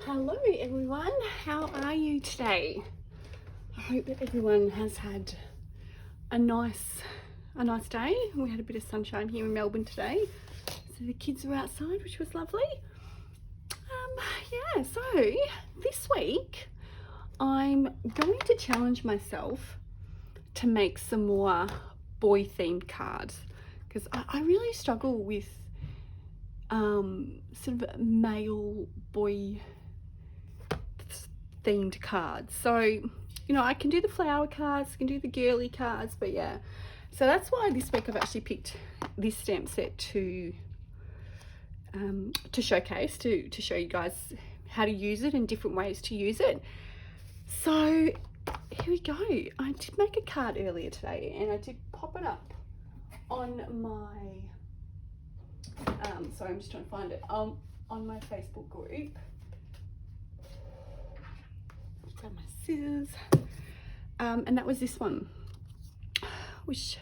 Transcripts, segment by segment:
Hello everyone, how are you today? I hope that everyone has had a nice day. We had a bit of sunshine here in Melbourne today, so the kids were outside, which was lovely. Yeah, so this week I'm going to challenge myself to make some more boy themed cards, because I really struggle with sort of male boy themed cards. So, you know, I can do the flower cards, I can do the girly cards, but yeah. So that's why this week I've actually picked this stamp set to showcase, to show you guys how to use it and different ways to use it. So here we go. I did make a card earlier today and I did pop it up on my, sorry, I'm just trying to find it, on my Facebook group. Grab my scissors, and that was this one, which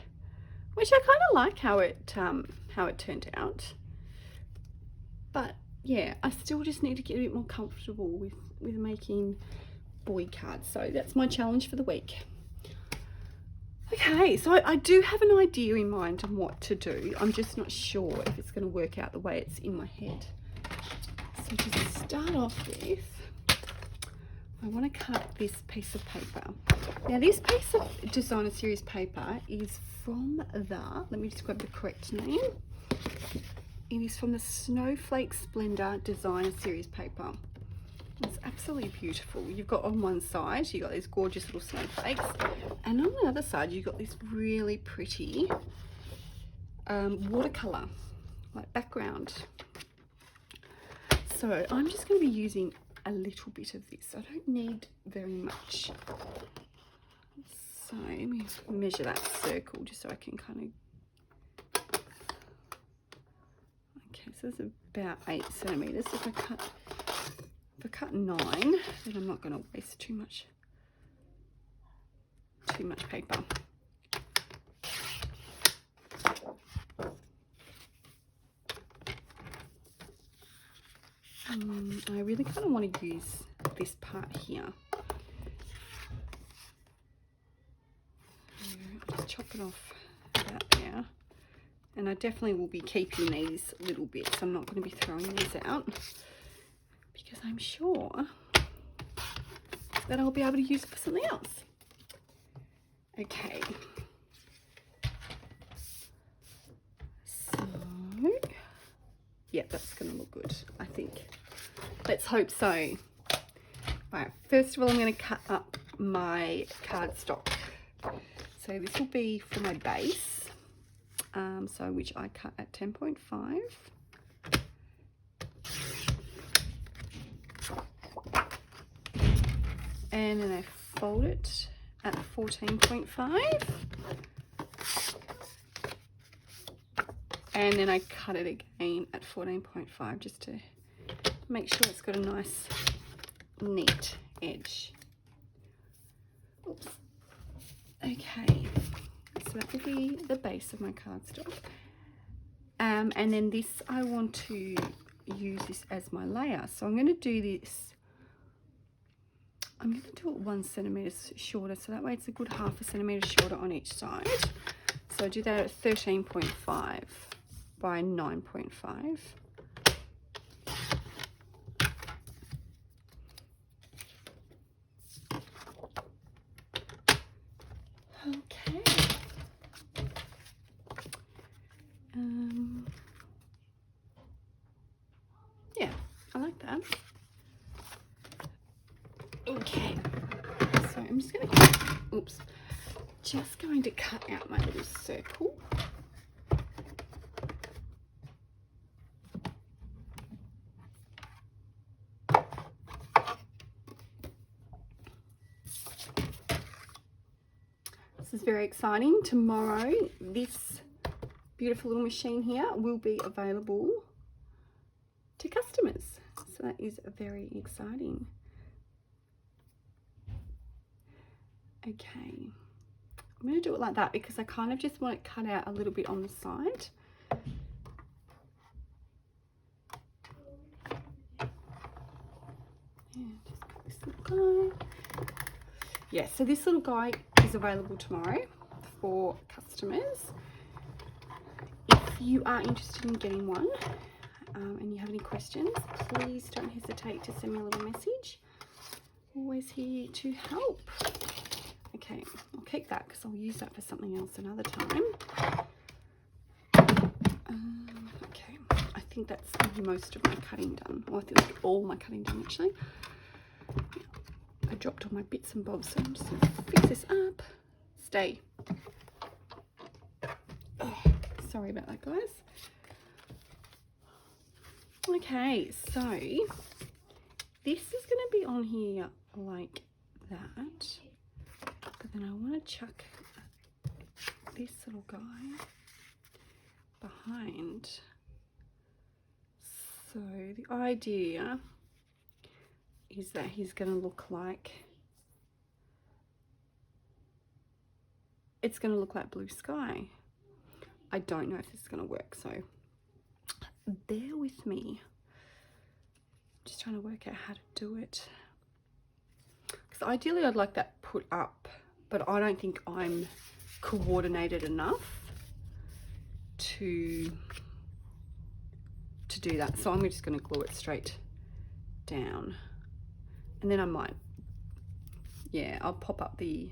I kind of like how it turned out, but yeah, I still just need to get a bit more comfortable with making boy cards. So that's my challenge for the week. Okay, so I do have an idea in mind on what to do. I'm just not sure if it's going to work out the way it's in my head. So to start off with, I want to cut this piece of paper. Now this piece of designer series paper is from let me just grab the correct name. It is from the Snowflake Splendor designer series paper. It's absolutely beautiful. You've got on one side, you've got these gorgeous little snowflakes, and on the other side you've got this really pretty watercolor like background. So I'm just going to be using a little bit of this. I don't need very much. So let me measure that circle just so I can kind of, okay, so this is about 8 centimeters. If I cut 9, then I'm not going to waste too much paper. I really kind of want to use this part here. I'll just chop it off about there. And I definitely will be keeping these little bits. I'm not going to be throwing these out, because I'm sure that I'll be able to use it for something else. Okay. So, yeah, that's going to look good, I think. Let's hope so. Right, first of all, I'm going to cut up my cardstock. So this will be for my base, so which I cut at 10.5. And then I fold it at 14.5. And then I cut it again at 14.5 just to make sure it's got a nice neat edge. Oops. Okay, so that will be the base of my cardstock. And then this, I want to use this as my layer. So I'm going to do this, I'm going to do it 1 centimeter shorter, so that way it's a good 1/2 centimeter shorter on each side. So I do that at 13.5 by 9.5. Okay. Yeah, I like that. Okay, so I'm just going to cut out my little circle. This is very exciting. Tomorrow, this beautiful little machine here will be available to customers. So that is very exciting. Okay, I'm going to do it like that because I kind of just want it cut out a little bit on the side. And just got this little guy. Yeah, so this little guy is available tomorrow for customers. If you are interested in getting one and you have any questions, please don't hesitate to send me a little message. Always here to help. Okay, I'll keep that because I'll use that for something else another time. Okay, I think that's most of my cutting done. Well, I think that's all my cutting done actually. I dropped all my bits and bobs, so I'm just going to fix this up. Stay. Oh, sorry about that, guys. Okay, so this is going to be on here like that, but then I want to chuck this little guy behind. So the idea is that he's going to look like, it's going to look like blue sky. I don't know if this is going to work, so bear with me. Just trying to work out how to do it. Because ideally I'd like that put up, but I don't think I'm coordinated enough to do that. So I'm just going to glue it straight down. And then I might, yeah, I'll pop up the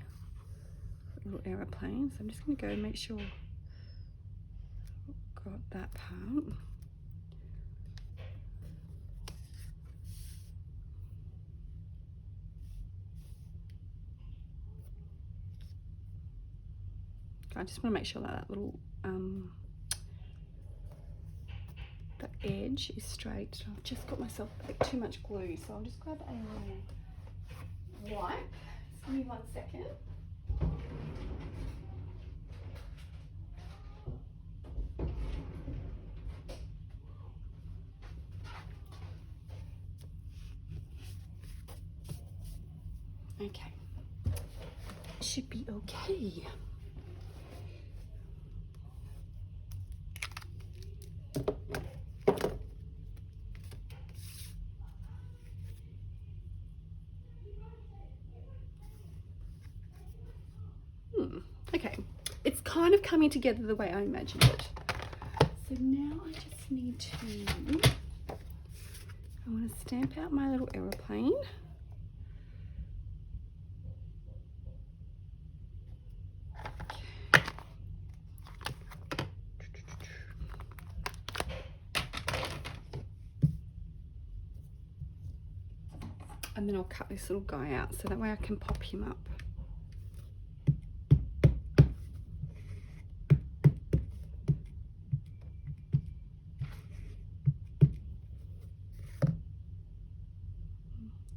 little aeroplane. So I'm just going to go and make sure I've got that part. I just want to make sure that little the edge is straight. I've just got myself a bit too much glue, so I'll just grab a wipe. Just give me 1 second. Okay, should be okay. Okay, it's kind of coming together the way I imagined it. So now I just need to, I want to stamp out my little aeroplane. And then I'll cut this little guy out so that way I can pop him up.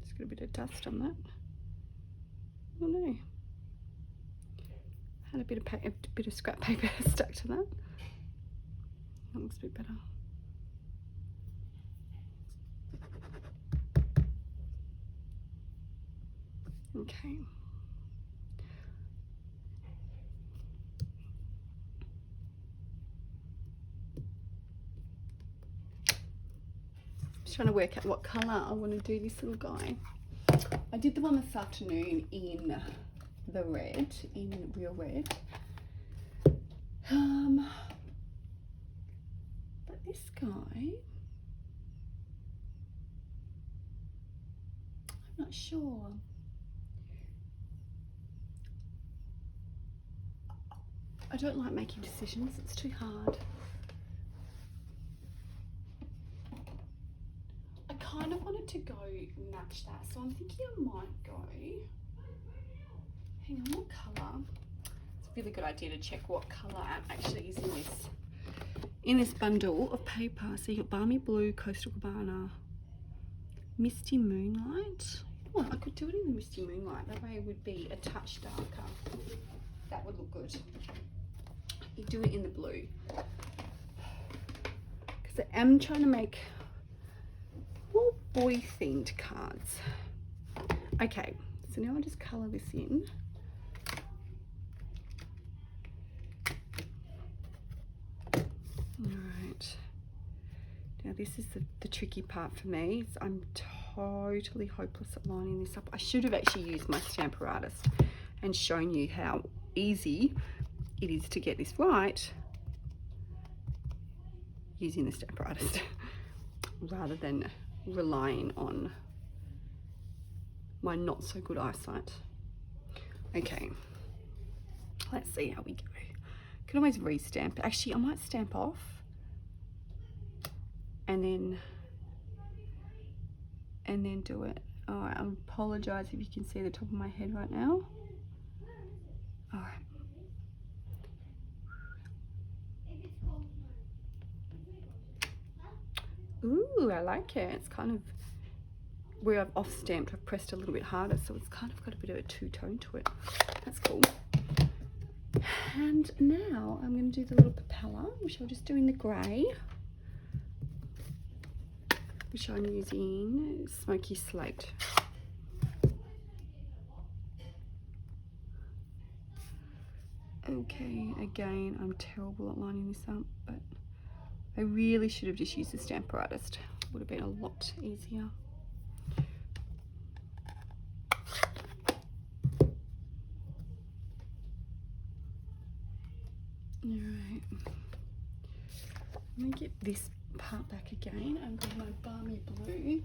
Just got a bit of dust on that. Oh no. Had a bit of scrap paper stuck to that. That looks a bit better. Okay. Just trying to work out what colour I want to do this little guy. I did the one this afternoon in the red, in real red. But this guy, I'm not sure. I don't like making decisions, it's too hard. I kind of wanted to go match that, so I'm thinking I might go, hang on, what colour? It's a really good idea to check what colour actually is in this bundle of paper. So you got Balmy Blue, Coastal Cabana, Misty Moonlight. Oh, I could do it in the Misty Moonlight, that way it would be a touch darker. That would look good. You do it in the blue, because I am trying to make more boy themed cards. Okay, so now I'll just colour this in. Alright, now this is the tricky part for me. I'm totally hopeless at lining this up. I should have actually used my Stamper Artist and shown you how easy it is to get this right using the Stamper Artist rather than relying on my not so good eyesight. Okay, let's see how we go. Can always re-stamp. Actually, I might stamp off and then do it. All right, I apologize if you can see the top of my head right now. All right. Ooh, I like it. It's kind of where I've off stamped, I've pressed a little bit harder, so it's kind of got a bit of a two-tone to it. That's cool. And now I'm going to do the little propeller, which I'll just do in the grey, which I'm using Smoky Slate. Okay, again, I'm terrible at lining this up, but I really should have just used the Stamper Artist. Would have been a lot easier. Alright, let me get this part back again. I've got my balmy blue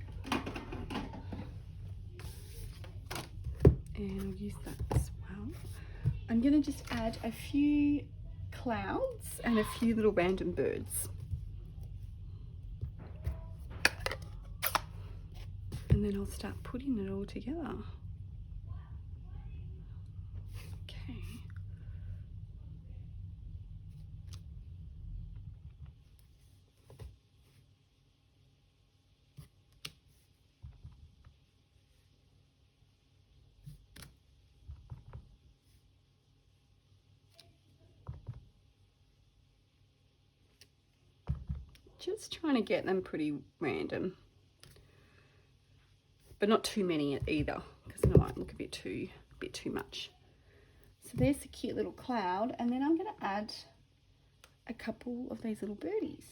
and I'll use that as well. I'm going to just add a few clouds and a few little random birds. And then I'll start putting it all together. Okay. Just trying to get them pretty random, but not too many either, because it might look a bit too much. So there's the cute little cloud, and then I'm going to add a couple of these little birdies,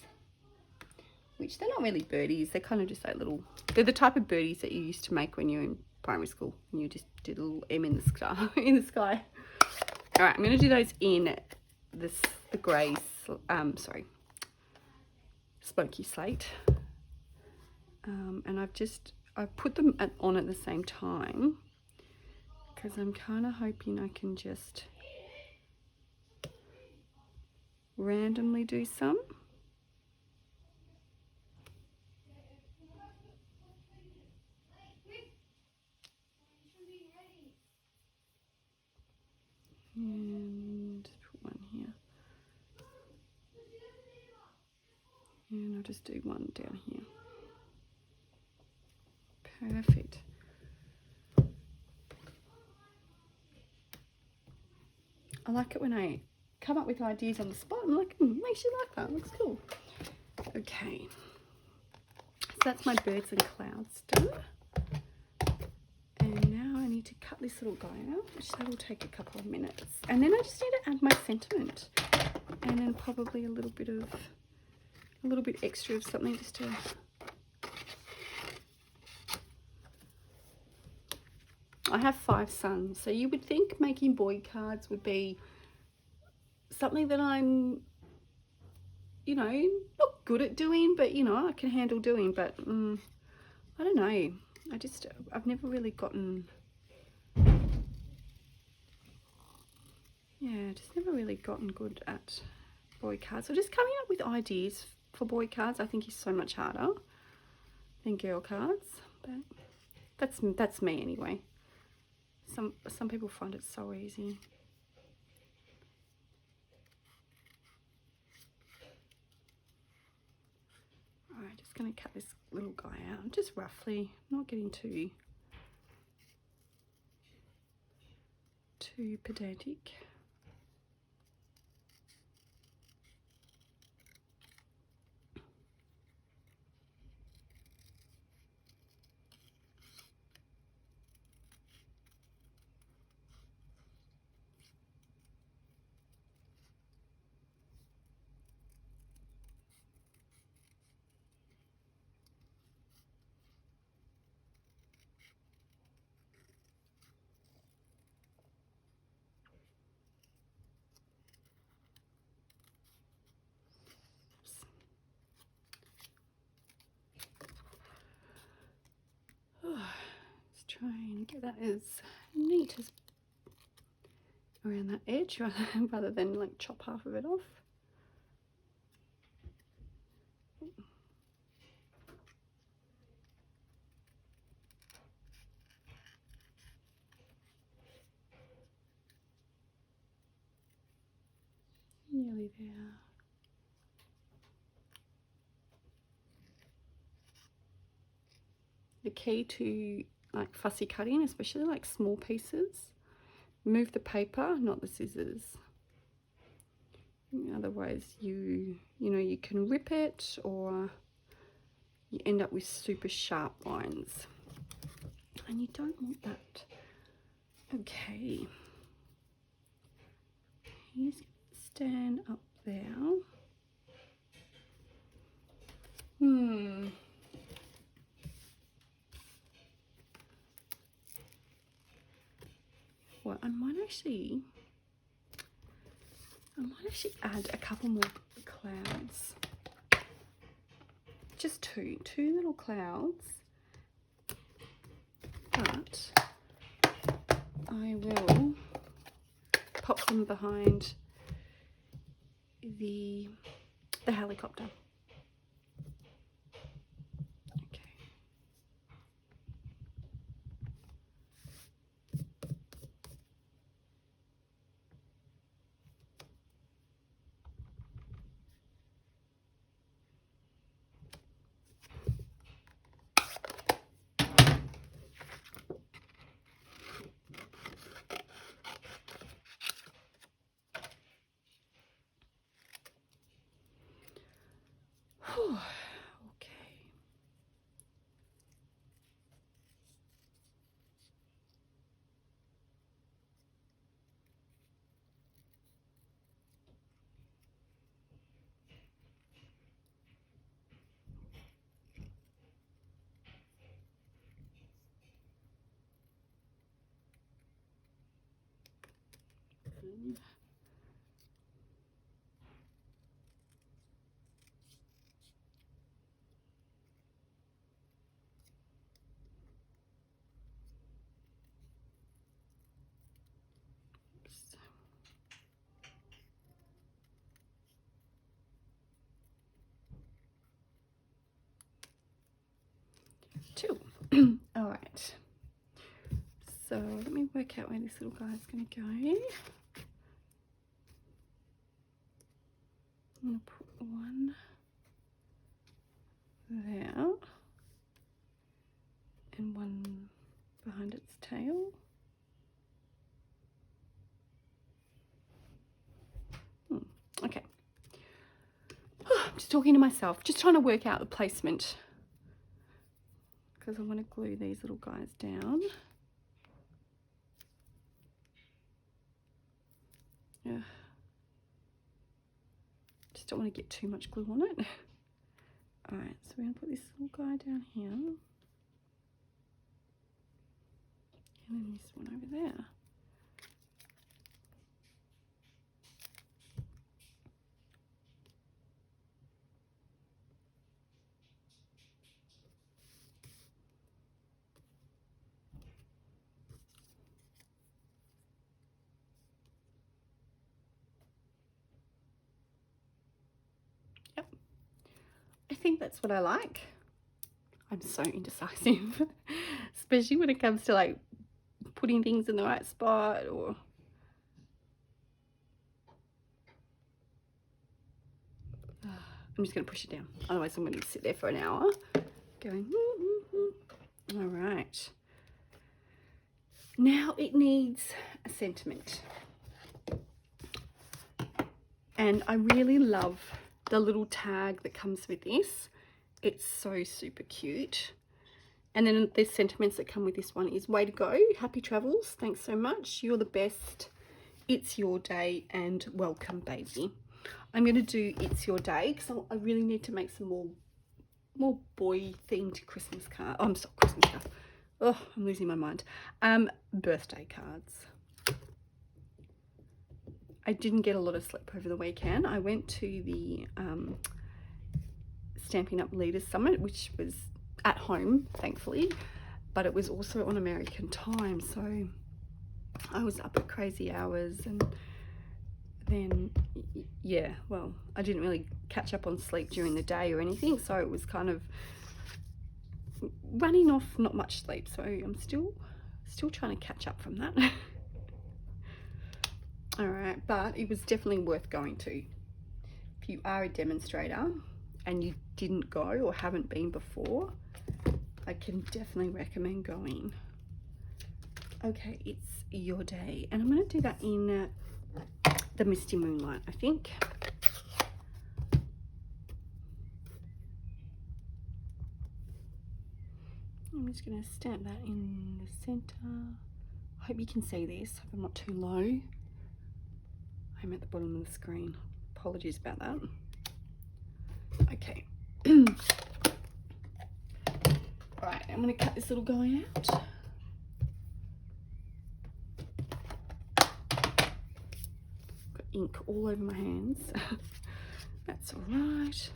which they're not really birdies. They're kind of just like little. They're the type of birdies that you used to make when you were in primary school, and you just did a little M in the sky. All right, I'm going to do those in the grey. Smoky Slate, and I've put them on at the same time because I'm kind of hoping I can just randomly do some. And put one here. And I'll just do one down here. Perfect. I like it when I come up with ideas on the spot. I'm like, makes you like that. Looks cool. Okay. So that's my birds and clouds done. And now I need to cut this little guy out, which that'll take a couple of minutes. And then I just need to add my sentiment. And then probably a little bit extra of something just to I have 5 sons, so you would think making boy cards would be something that I'm, not good at doing, but I can handle doing. But I don't know, I've never really gotten, never really gotten good at boy cards. So just coming up with ideas for boy cards I think is so much harder than girl cards, but that's me anyway. Some people find it so easy. Alright, just going to cut this little guy out, just roughly, not getting too pedantic. get that as neat as around that edge rather than like chop half of it off. Nearly there. The key to like fussy cutting, especially like small pieces, move the paper, not the scissors. Otherwise you know, you can rip it or you end up with super sharp lines. And you don't want that. Okay. He's stand up there. Well, I might actually add a couple more clouds. Just two little clouds. But I will pop them behind the helicopter. Okay. Okay. Two. All right. So let me work out where this little guy's going to go. I'm going to put one there and one behind its tail. Okay. I'm just talking to myself, just trying to work out the placement because I want to glue these little guys down. Yeah. Just don't want to get too much glue on it. All right, so we're going to put this little guy down here. And then this one over there. Yep. I think that's what I like. I'm so indecisive, especially when it comes to like putting things in the right spot or I'm just going to push it down. Otherwise I'm going to sit there for an hour going, All right. Now it needs a sentiment. And I really love the little tag that comes with this. It's so super cute. And then the sentiments that come with this one is way to go, happy travels, thanks so much, you're the best, it's your day, and welcome baby. I'm going to do it's your day because I really need to make some more boy themed Christmas cards. Oh, I'm sorry, Christmas cards. Oh, I'm losing my mind. Birthday cards. I didn't get a lot of sleep over the weekend. I went to the Stampin Up Leaders Summit, which was at home, thankfully. but it was also on American time, so I was up at crazy hours, and then yeah, well, I didn't really catch up on sleep during the day or anything, so it was kind of running off not much sleep, so I'm still trying to catch up from that. All right, but it was definitely worth going to. If you are a demonstrator and you didn't go or haven't been before, I can definitely recommend going. Okay, it's your day, and I'm going to do that in the Misty Moonlight, I think. I'm just going to stamp that in the center. I hope you can see this. Hope I'm not too low. I'm at the bottom of the screen. Apologies about that. Okay. Right, I'm going to cut this little guy out. Got ink all over my hands. That's all right.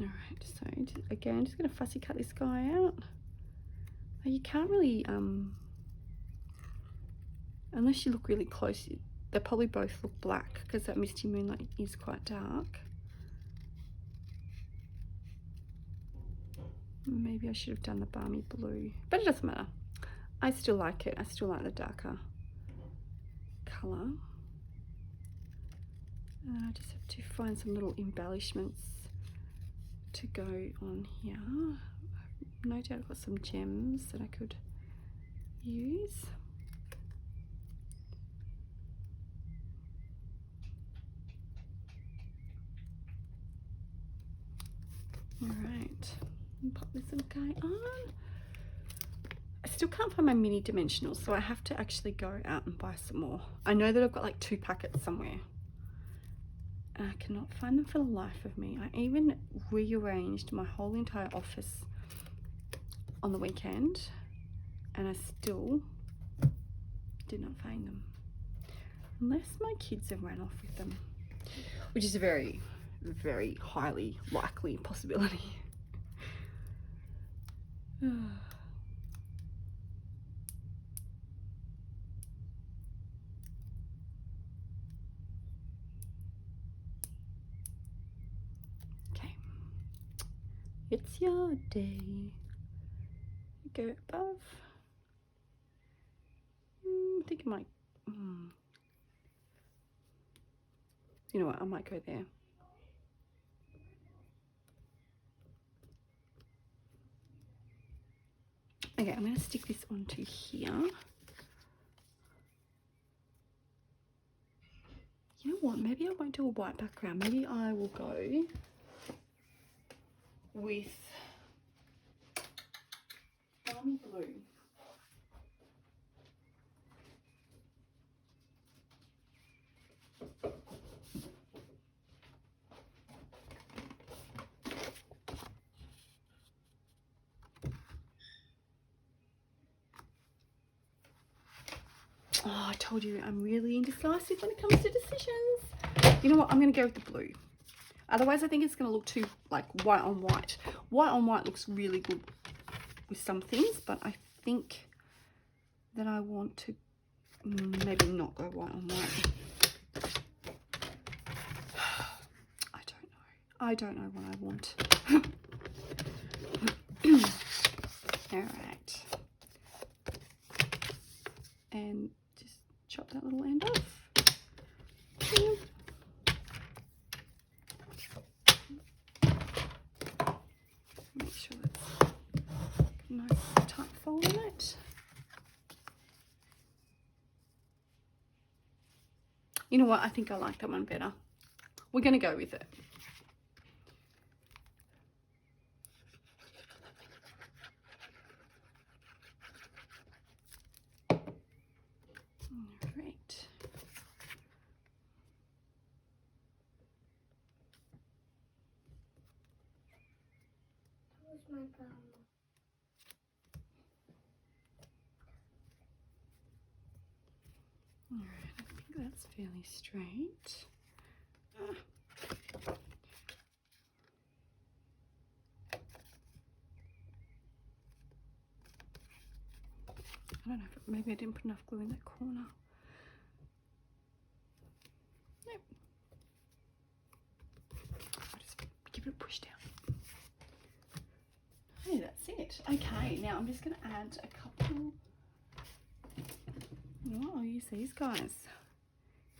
All right, so again, just going to fussy cut this guy out. You can't really, unless you look really close, they probably both look black because that Misty Moonlight is quite dark. Maybe I should have done the balmy blue, but it doesn't matter. I still like it. I still like the darker colour. And I just have to find some little embellishments to go on here. No doubt I've got some gems that I could use. All right, pop this little guy on. I still can't find my mini dimensionals, so I have to actually go out and buy some more. I know that I've got like 2 packets somewhere, and I cannot find them for the life of me. I even rearranged my whole entire office on the weekend, and I still did not find them, unless my kids have ran off with them, which is a very, very highly likely possibility. Okay, it's your day. Go above. I think I might, you know what, I might go there. Okay, I'm going to stick this onto here. You know what, maybe I won't do a white background. Maybe I will go with balmy blue. Oh, I told you I'm really indecisive when it comes to decisions. You know what, I'm going to go with the blue. Otherwise, I think it's going to look too like white on white. White on white looks really good with some things, but I think that I want to maybe not go white on white. I don't know what I want. All right. And just chop that little end off. Yeah. Make sure it's a nice tight fold in it. You know what? I think I like that one better. We're going to go with it. All right. Where's my bum? All right, I think that's fairly straight. don't know if maybe I didn't put enough glue in that corner. Nope. I'll just give it a push down. Hey, that's it. Okay, now I'm just going to add a couple. Oh, I'll use these guys.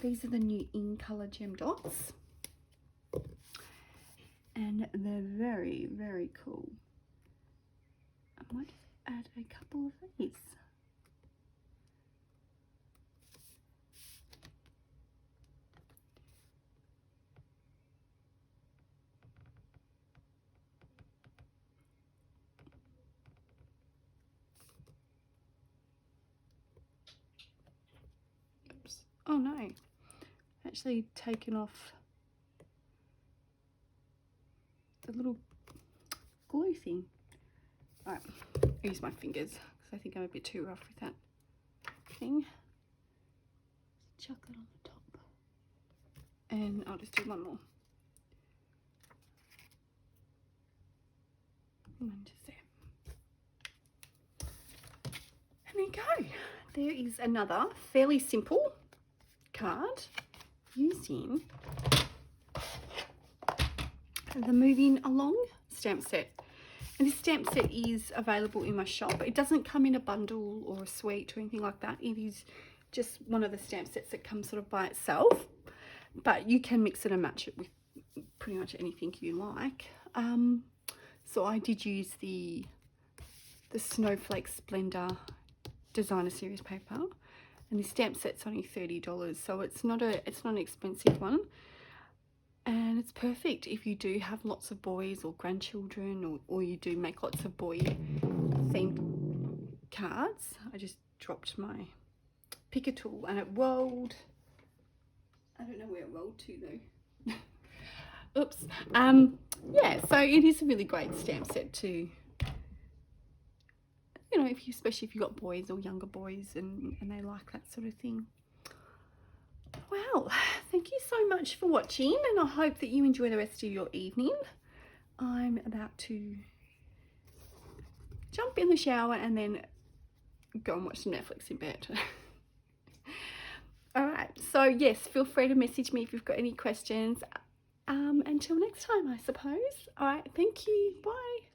These are the new In Colour Gem Dots. And they're very, very cool. I might just add a couple of these. Oops. Oh no, actually taken off the little glue thing. All right, I'll use my fingers because I think I'm a bit too rough with that thing. Just chuck that on the top. And I'll just do one more. And just there. And there you go. There is another fairly simple card using the Moving Along stamp set. And this stamp set is available in my shop. It doesn't come in a bundle or a suite or anything like that. It is just one of the stamp sets that comes sort of by itself. But you can mix it and match it with pretty much anything you like. So I did use the Snowflake Splendor Designer Series paper. And the stamp set's only $30. So it's not an expensive one. And it's perfect if you do have lots of boys or grandchildren, or you do make lots of boy themed cards. I just dropped my picker tool and it rolled. I don't know where it rolled to though. Oops. Yeah, so it is a really great stamp set to, you know, especially if you've got boys or younger boys and they like that sort of thing. Well, thank you so much for watching, and I hope that you enjoy the rest of your evening. I'm about to jump in the shower and then go and watch some Netflix in bed. All right, so yes, feel free to message me if you've got any questions. Until next time, I suppose. All right, thank you. Bye.